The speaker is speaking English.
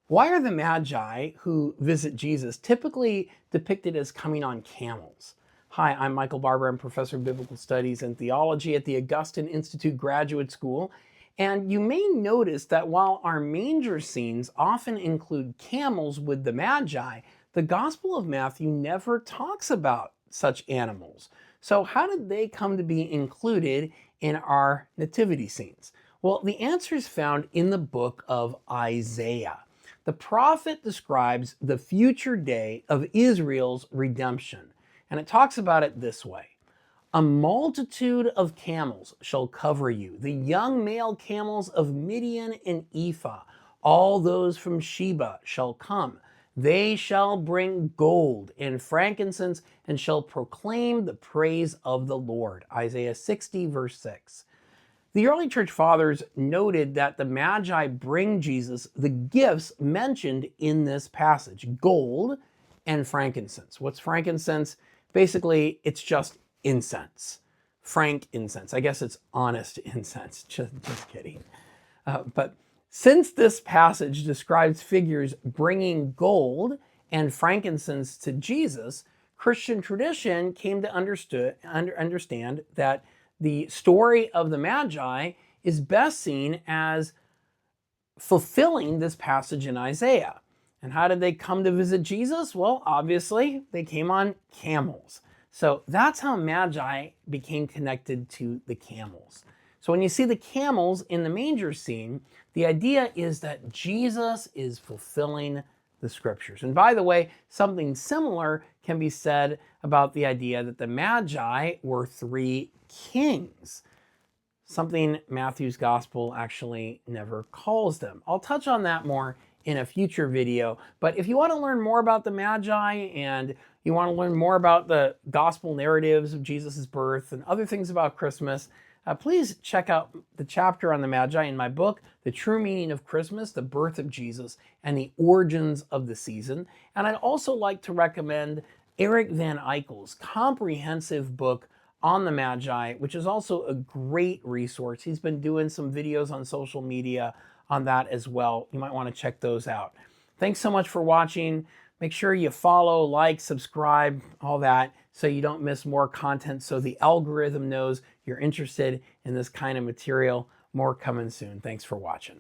Why are the Magi who visit Jesus typically depicted as coming on camels? Hi, I'm Michael Barber. I'm professor of biblical studies and theology at the Augustine Institute Graduate School. And you may notice that while our manger scenes often include camels with the Magi, the Gospel of Matthew never talks about such animals. So how did they come to be included in our nativity scenes? Well, the answer is found in the book of Isaiah. The prophet describes the future day of Israel's redemption, and it talks about it this way. A multitude of camels shall cover you, the young male camels of Midian and Ephah. All those from Sheba shall come. They shall bring gold and frankincense and shall proclaim the praise of the Lord. Isaiah 60, verse 6. The early church fathers noted that the Magi bring Jesus the gifts mentioned in this passage, gold and frankincense. What's frankincense? Basically, it's just incense. Frank incense. I guess it's honest incense. Just kidding. But since this passage describes figures bringing gold and frankincense to Jesus, Christian tradition came to understand that the story of the Magi is best seen as fulfilling this passage in Isaiah. And how did they come to visit Jesus? Well, obviously, they came on camels. So that's how Magi became connected to the camels. So when you see the camels in the manger scene, the idea is that Jesus is fulfilling the scriptures. And by the way, something similar can be said about the idea that the Magi were three kings, something Matthew's gospel actually never calls them. I'll touch on that more in a future video, but if you want to learn more about the Magi and you want to learn more about the gospel narratives of Jesus' birth and other things about Christmas, please check out the chapter on the Magi in my book, The True Meaning of Christmas, The Birth of Jesus, and the Origins of the Season. And I'd also like to recommend Eric Van Eichel's comprehensive book on the Magi, which is also a great resource. He's been doing some videos on social media on that as well. You might want to check those out. Thanks so much for watching. Make sure you follow, like, subscribe, all that, so you don't miss more content, so the algorithm knows you're interested in this kind of material. More coming soon. Thanks for watching.